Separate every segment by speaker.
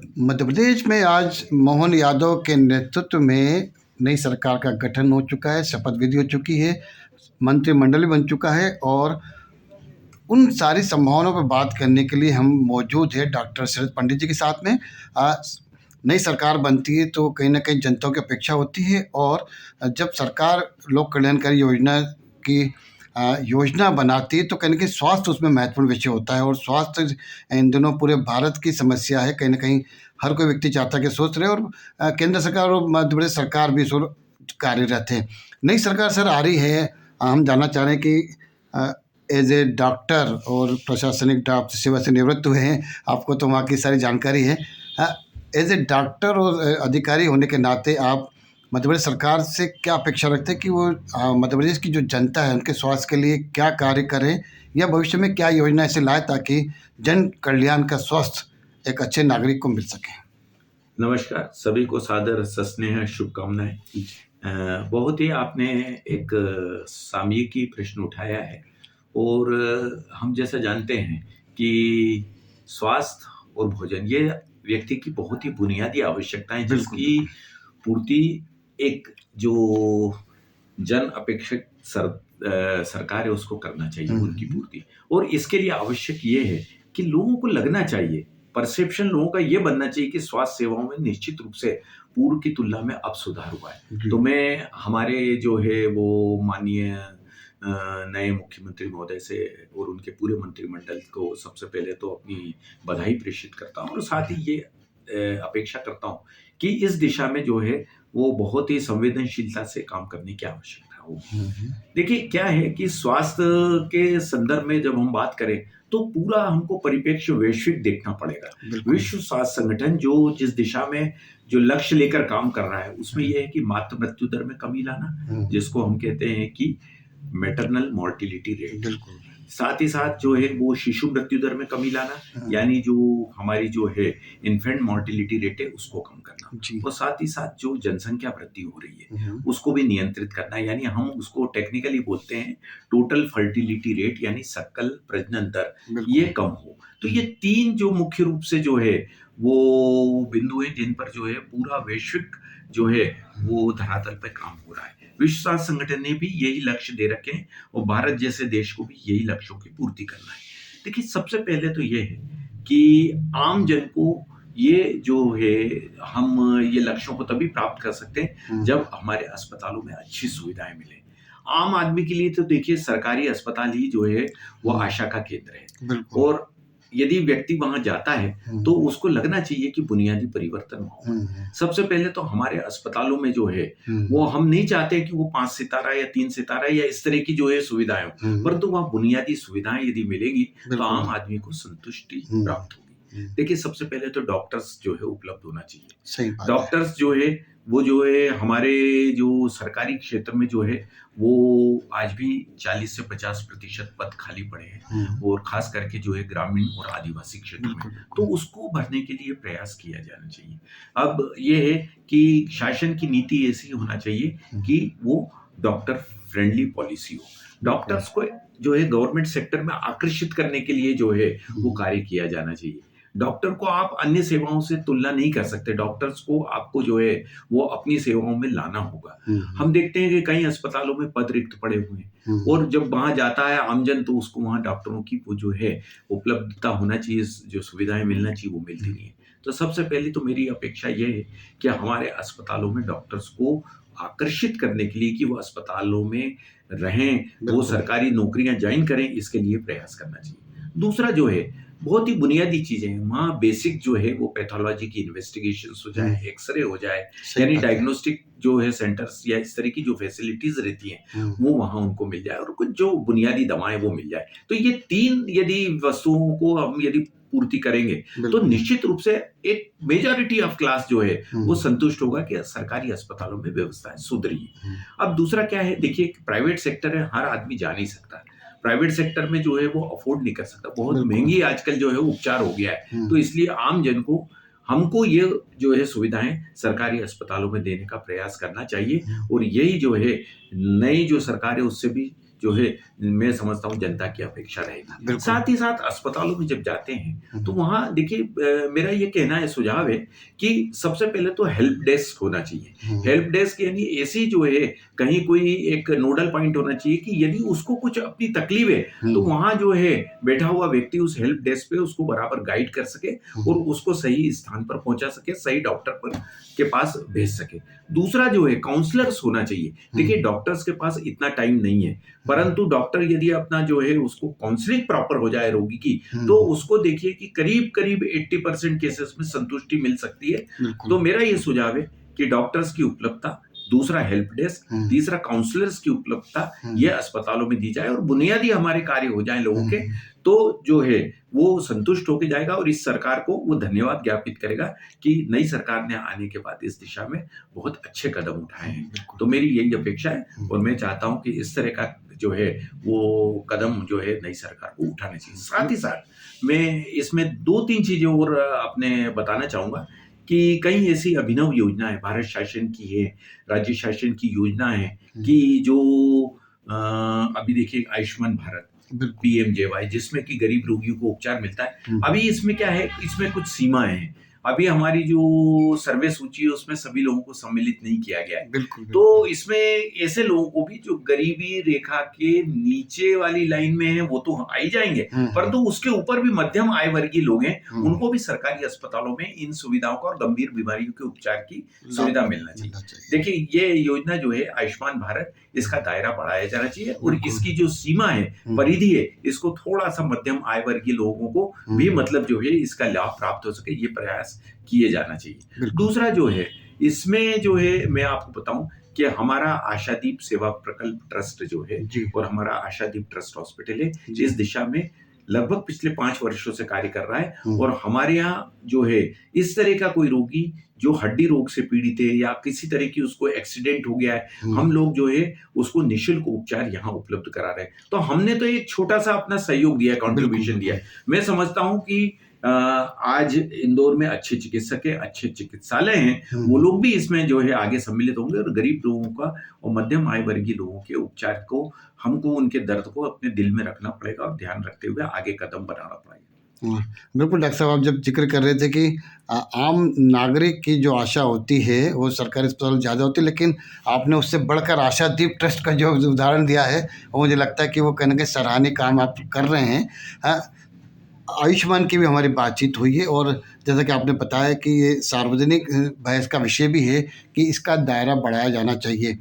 Speaker 1: मध्य प्रदेश में आज मोहन यादव के नेतृत्व में नई सरकार का गठन हो चुका है, शपथ विधि हो चुकी है, मंत्रिमंडल भी बन चुका है और उन सारी संभावनाओं पर बात करने के लिए हम मौजूद हैं डॉक्टर शरद पंडित जी के साथ में। नई सरकार बनती है तो कहीं न कहीं जनता की अपेक्षा होती है और जब सरकार लोक कल्याणकारी योजना की योजना बनाती है तो कहीं न कहीं स्वास्थ्य उसमें महत्वपूर्ण विषय होता है और स्वास्थ्य इन दिनों पूरे भारत की समस्या है। कहीं न कहीं हर कोई व्यक्ति चाहता है कि स्वस्थ रहे और केंद्र सरकार और मध्य प्रदेश सरकार भी इस ओर कार्यरत है। नई सरकार सर आ रही है, हम जानना चाह रहे हैं कि एज ए डॉक्टर और प्रशासनिक सेवा से निवृत्त हुए हैं, आपको तो वहाँ की सारी जानकारी है। एज ए डॉक्टर और अधिकारी होने के नाते आप मध्य प्रदेश सरकार से क्या अपेक्षा रखते हैं कि वो मध्य प्रदेश की जो जनता है उनके स्वास्थ्य के लिए क्या कार्य करें या भविष्य में क्या योजना ऐसे लाए ताकि जन कल्याण का स्वास्थ्य एक अच्छे नागरिक को मिल सके?
Speaker 2: नमस्कार, सभी को सादर सस्नेह शुभकामनाएं। बहुत ही आपने एक सामयिकी प्रश्न उठाया है और हम जैसा जानते हैं कि स्वास्थ्य और भोजन ये व्यक्ति की बहुत ही बुनियादी आवश्यकताएं जिसकी पूर्ति एक जो जन अपेक्षित सरकार है उसको करना चाहिए उनकी पूर्ति। और इसके लिए आवश्यक ये है कि लोगों को लगना चाहिए, परसेप्शन लोगों का ये बनना चाहिए कि स्वास्थ्य सेवाओं में निश्चित रूप से पूर्व की तुलना में अब सुधार हुआ है। तो मैं हमारे जो है वो माननीय नए मुख्यमंत्री महोदय से और उनके पूरे मंत्रिमंडल को सबसे पहले तो अपनी बधाई प्रेषित करता हूँ और साथ ही ये अपेक्षा करता हूँ कि इस दिशा में जो है वो बहुत ही संवेदनशीलता से काम करने की आवश्यकता होगी। देखिए क्या है कि स्वास्थ्य के संदर्भ में जब हम बात करें तो पूरा हमको परिप्रेक्ष्य वैश्विक देखना पड़ेगा। विश्व स्वास्थ्य संगठन जो जिस दिशा में जो लक्ष्य लेकर काम कर रहा है उसमें यह है कि मातृ मृत्यु दर में कमी लाना, जिसको हम कहते हैं कि मैटरनल मॉर्टिलिटी रेट, साथ ही साथ जो है वो शिशु मृत्यु दर में कमी लाना, यानी जो हमारी जो है इन्फेंट मॉर्टिलिटी रेट है उसको कम करना, और साथ ही साथ जो जनसंख्या वृद्धि हो रही है उसको भी नियंत्रित करना, यानी हम उसको टेक्निकली बोलते हैं टोटल फर्टिलिटी रेट यानी सकल प्रजनन दर, ये कम हो। तो ये तीन जो मुख्य रूप से जो है वो बिंदु है जिन पर जो है पूरा वैश्विक जो है वो धरातल पर काम हो रहा है। विश्व स्वास्थ्य संगठन ने भी यही लक्ष्य दे रखे हैं और भारत जैसे देश को भी यही लक्ष्यों की पूर्ति करना है। देखिए सबसे पहले तो ये है कि आम जन को ये जो है हम ये लक्ष्यों को तभी प्राप्त कर सकते हैं जब हमारे अस्पतालों में अच्छी सुविधाएं मिले। आम आदमी के लिए तो देखिए सरकारी अस्पताल ही जो है वो आशा का केंद्र है और यदि व्यक्ति वहां जाता है तो उसको लगना चाहिए कि बुनियादी परिवर्तन हो। सबसे पहले तो हमारे अस्पतालों में जो है वो हम नहीं चाहते कि वो 5 सितारा या 3 सितारा या इस तरह की जो है सुविधाएं हो, परंतु वहां बुनियादी सुविधाएं यदि मिलेगी तो आम आदमी को संतुष्टि प्राप्त होगी। देखिए सबसे पहले तो डॉक्टर्स जो है उपलब्ध होना चाहिए। डॉक्टर्स जो है वो जो है हमारे जो सरकारी क्षेत्र में जो है वो आज भी 40 से 50% पद खाली पड़े हैं और खास करके जो है ग्रामीण और आदिवासी क्षेत्र में, तो उसको भरने के लिए प्रयास किया जाना चाहिए। अब ये है कि शासन की नीति ऐसी होना चाहिए कि वो डॉक्टर फ्रेंडली पॉलिसी हो। डॉक्टर्स को जो है गवर्नमेंट सेक्टर में आकर्षित करने के लिए जो है वो कार्य किया जाना चाहिए। डॉक्टर को आप अन्य सेवाओं से तुलना नहीं कर सकते, डॉक्टर्स को आपको जो है वो अपनी सेवाओं में लाना होगा। हम देखते हैं कि कई अस्पतालों में पद रिक्त पड़े हुए हैं और जब वहां जाता है आमजन तो उसको वहां डॉक्टरों की वो जो है उपलब्धता होना चाहिए, जो सुविधाएं मिलना चाहिए वो मिलती नहीं है। तो सबसे पहले तो मेरी अपेक्षा यह है कि हमारे अस्पतालों में डॉक्टर्स को आकर्षित करने के लिए कि वो अस्पतालों में रहें, वो सरकारी नौकरियां ज्वाइन करें, इसके लिए प्रयास करना चाहिए। दूसरा जो है बहुत ही बुनियादी चीजें हैं, वहाँ बेसिक जो है वो पैथोलॉजी की इन्वेस्टिगेशन हो जाए, एक्सरे हो जाए, यानी डायग्नोस्टिक जो है सेंटर्स या इस तरह की जो फैसिलिटीज रहती हैं वो वहाँ उनको मिल जाए और कुछ जो बुनियादी दवाएं वो मिल जाए। तो ये तीन यदि वस्तुओं को हम यदि पूर्ति करेंगे तो निश्चित रूप से एक मेजॉरिटी ऑफ क्लास जो है वो संतुष्ट होगा कि सरकारी अस्पतालों में व्यवस्थाएं सुधरी है। अब दूसरा क्या है, देखिए प्राइवेट सेक्टर है, हर आदमी जा नहीं सकता, प्राइवेट सेक्टर में जो है वो अफोर्ड नहीं कर सकता, बहुत महंगी आजकल जो है उपचार हो गया है, तो इसलिए आम जन को हमको ये जो है सुविधाएं सरकारी अस्पतालों में देने का प्रयास करना चाहिए और यही जो है नई जो सरकार है उससे भी जो है मैं समझता हूँ जनता की अपेक्षा रहेगी।
Speaker 1: बिल्कुल।
Speaker 2: साथ ही साथ अस्पतालों में जब जाते हैं तो वहाँ देखिए मेरा ये कहना है, सुझाव है कि सबसे पहले तो हेल्प डेस्क होना चाहिए। हेल्प डेस्क यानी ऐसी जो है कहीं कोई एक नोडल पॉइंट होना चाहिए कि यदि उसको कुछ अपनी तकलीफ है तो वहाँ जो है बैठा हुआ व्यक्ति उस हेल्प डेस्क पे उसको बराबर गाइड कर सके और उसको सही स्थान पर पहुंचा सके, सही डॉक्टर पर के पास भेज सके। दूसरा जो है काउंसलर्स होना चाहिए। देखिए डॉक्टर्स के पास इतना टाइम नहीं है, परंतु डॉक्टर यदि अपना जो है उसको काउंसलिंग प्रॉपर हो जाए रोगी की, तो उसको देखिए कि करीब करीब 80% केसेस में संतुष्टि मिल सकती है। तो मेरा ये सुझाव है कि डॉक्टर्स की उपलब्धता, दूसरा हेल्प डेस्क, तीसरा काउंसलर्स की उपलब्धता ये अस्पतालों में दी जाए और बुनियादी हमारे कार्य हो जाए लोगों के, तो जो है वो संतुष्ट होकर जाएगा और इस सरकार को वो धन्यवाद ज्ञापित करेगा कि नई सरकार ने आने के बाद इस दिशा में बहुत अच्छे कदम उठाए हैं। तो मेरी यही अपेक्षा है और मैं चाहता हूं कि इस तरह का जो है वो कदम जो है नई सरकार को उठाने चाहिए। साथ ही साथ मैं इसमें 2-3 चीजें और अपने बताना चाहूंगा कि कई ऐसी अभिनव योजनाएं भारत शासन की है, राज्य शासन की योजना है कि जो अभी देखिए आयुष्मान भारत, PMJY, जिसमें कि गरीब रोगियों को उपचार मिलता है। अभी इसमें क्या है, इसमें कुछ सीमाएं हैं। अभी हमारी जो सर्वे सूची है उसमें सभी लोगों को सम्मिलित नहीं किया गया है। तो इसमें ऐसे लोगों को भी जो गरीबी रेखा के नीचे वाली लाइन में है वो तो आ ही जाएंगे, परंतु उसके ऊपर भी मध्यम आय वर्गीय लोग हैं, उनको भी सरकारी अस्पतालों में इन सुविधाओं का और गंभीर बीमारियों के उपचार की सुविधा मिलना चाहिए। देखिए ये योजना जो है आयुष्मान भारत, इसका दायरा बढ़ाया जाना चाहिए और इसकी जो सीमा है, परिधि है, इसको थोड़ा सा मध्यम आय वर्गीय लोगों को भी मतलब जो है इसका लाभ प्राप्त हो सके, ये प्रयास किए जाना चाहिए। दूसरा जो है इसमें जो है मैं आपको बताऊं कि हमारा आशादीप सेवा प्रकल्प ट्रस्ट जो है और हमारा आशादीप ट्रस्ट हॉस्पिटल है, इस दिशा में लगभग पिछले 5 वर्षों से कार्य कर रहा है और हमारे यहाँ जो है इस तरह का कोई रोगी जो हड्डी रोग से पीड़ित है या किसी तरह की उसको एक्सीडेंट हो गया है, हम लोग जो है उसको निःशुल्क उपचार यहाँ उपलब्ध करा रहे हैं। तो हमने तो एक छोटा सा अपना सहयोग दिया है, कंट्रीब्यूशन दिया है। मैं समझता हूँ कि आज इंदौर में अच्छे चिकित्सक है, अच्छे चिकित्सालय हैं, वो लोग भी इसमें जो है आगे सम्मिलित होंगे और गरीब लोगों का और मध्यम आय वर्गीय लोगों के उपचार को हमको उनके दर्द को अपने दिल में रखना पड़ेगा और ध्यान रखते हुए आगे कदम बढ़ाना पड़ेगा।
Speaker 1: बिल्कुल डॉक्टर साहब, आप जब जिक्र कर रहे थे कि आम नागरिक की जो आशा होती है वो सरकारी अस्पताल ज़्यादा होती है, लेकिन आपने उससे बढ़कर आशादीप ट्रस्ट का जो उदाहरण दिया है वो मुझे लगता है कि वो कहने के सराहनीय काम आप कर रहे हैं। आयुष्मान की भी हमारी बातचीत हुई है और जैसा कि आपने बताया कि ये सार्वजनिक बहस का विषय भी है कि इसका दायरा बढ़ाया जाना चाहिए,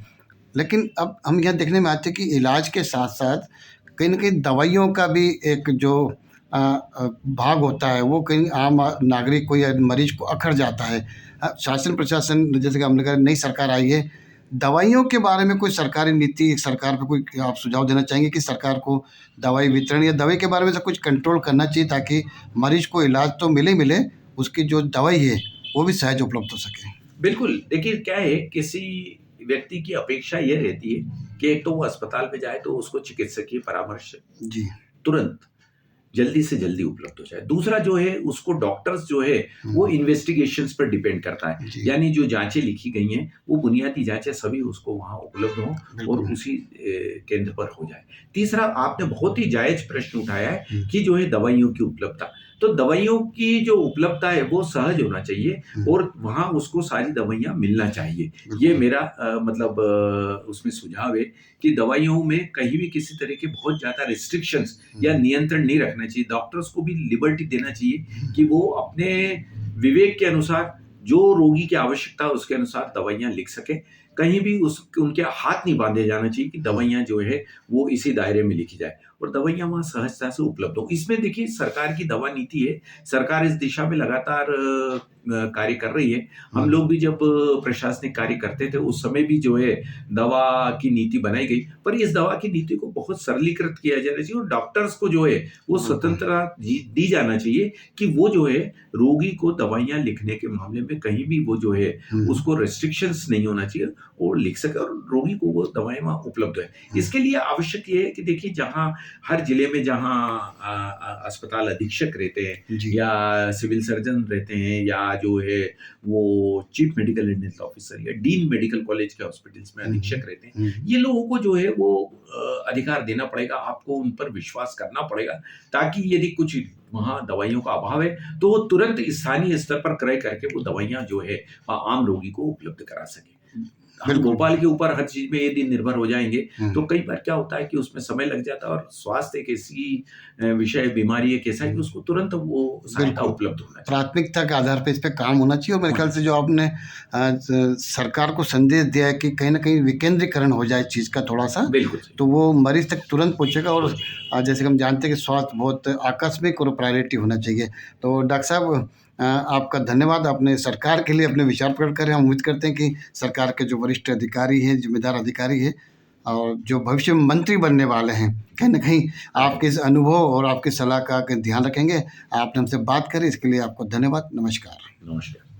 Speaker 1: लेकिन अब हम यहाँ देखने में आते हैं कि इलाज के साथ साथ कहीं ना कहीं दवाइयों का भी एक जो भाग होता है वो कहीं आम नागरिक को या मरीज को अखर जाता है। शासन प्रशासन जैसे कि हमने कहा नई सरकार आई है, दवाइयों के बारे में कोई सरकारी नीति, सरकार पे कोई आप सुझाव देना चाहेंगे कि सरकार को दवाई वितरण या दवाई के बारे में से कुछ कंट्रोल करना चाहिए ताकि मरीज को इलाज तो मिले, उसकी जो दवाई है वो भी सहज उपलब्ध हो सके?
Speaker 2: बिल्कुल, देखिए क्या है, किसी व्यक्ति की अपेक्षा यह रहती है कि एक तो वो अस्पताल में जाए तो उसको चिकित्सकीय परामर्श तुरंत जल्दी से जल्दी उपलब्ध हो जाए। दूसरा जो है उसको डॉक्टर्स जो है वो इन्वेस्टिगेशंस पर डिपेंड करता है, यानी जो जांचें लिखी गई हैं वो बुनियादी जांचें सभी उसको वहां उपलब्ध हो और उसी केंद्र पर हो जाए। तीसरा, आपने बहुत ही जायज प्रश्न उठाया है कि जो है दवाइयों की उपलब्धता, तो दवाइयों की जो उपलब्धता है वो सहज होना चाहिए और वहां उसको सारी दवाइयां मिलना चाहिए। ये मेरा मतलब उसमें सुझाव है कि दवाइयों में कहीं भी किसी तरह के बहुत ज्यादा रिस्ट्रिक्शंस या नियंत्रण नहीं रखना चाहिए। डॉक्टर्स को भी लिबर्टी देना चाहिए कि वो अपने विवेक के अनुसार जो रोगी की आवश्यकता है उसके अनुसार दवाइयां लिख सके। कहीं भी उनके हाथ नहीं बांधे जाना चाहिए कि दवाइयां जो है वो इसी दायरे में लिखी जाए और दवाइयां वहां सहजता से उपलब्ध हो। इसमें देखिए सरकार की दवा नीति है, सरकार इस दिशा में लगातार कार्य कर रही है। हम लोग भी जब प्रशासनिक कार्य करते थे उस समय भी जो है दवा की नीति बनाई गई, पर इस दवा की नीति को बहुत सरलीकृत किया जाना चाहिए और डॉक्टर्स को जो है वो स्वतंत्रता दी जाना चाहिए कि वो जो है रोगी को दवाइयां लिखने के मामले में कहीं भी वो जो है उसको रेस्ट्रिक्शंस नहीं होना चाहिए और लिख सके और रोगी को वो दवाएं वहां उपलब्ध है। इसके लिए आवश्यक ये है कि देखिए जहां हर जिले में जहाँ अस्पताल अधीक्षक रहते हैं
Speaker 1: जी।
Speaker 2: या सिविल सर्जन रहते हैं या जो है वो चीफ मेडिकल एटेंडेंट ऑफिसर या डीन मेडिकल कॉलेज के हॉस्पिटल्स में अधीक्षक रहते हैं, ये लोगों को जो है वो अधिकार देना पड़ेगा, आपको उन पर विश्वास करना पड़ेगा, ताकि यदि कुछ वहाँ दवाइयों का अभाव है तो वो तुरंत स्थानीय स्तर पर क्रय करके वो दवाइयाँ जो है आम रोगी को उपलब्ध करा सके। हम
Speaker 1: बिल्कुल।
Speaker 2: भोपाल के ऊपर हर चीज में यदि निर्भर हो जाएंगे
Speaker 1: हम्म।
Speaker 2: तो कई बार क्या होता है कि उसमें समय लग जाता है, और स्वास्थ्य एक ऐसी विषय बीमारी एक ऐसा है कि उसको तुरंत वो सहायता
Speaker 1: बिल्कुल।
Speaker 2: उपलब्ध होना चाहिए।
Speaker 1: प्राथमिकता के आधार पे इस पे काम होना चाहिए। और मेरे ख्याल से जो आपने सरकार को संदेश दिया है कि कहीं ना कहीं विकेंद्रीकरण हो जाए चीज़ का थोड़ा सा,
Speaker 2: बिल्कुल सही।
Speaker 1: तो वो मरीज तक तुरंत पहुंचेगा। और जैसे कि हम जानते हैं कि स्वास्थ्य बहुत आकस्मिक और प्रायोरिटी होना चाहिए। तो डॉक्टर साहब आपका धन्यवाद, आपने सरकार के लिए अपने विचार प्रकट करें। हम उम्मीद करते हैं कि सरकार के जो वरिष्ठ अधिकारी हैं, जिम्मेदार अधिकारी हैं और जो भविष्य में मंत्री बनने वाले हैं, कहीं ना कहीं आपके इस अनुभव और आपकी सलाह का ध्यान रखेंगे। आपने हमसे बात करी, इसके लिए आपको धन्यवाद। नमस्कार।
Speaker 2: नमस्कार।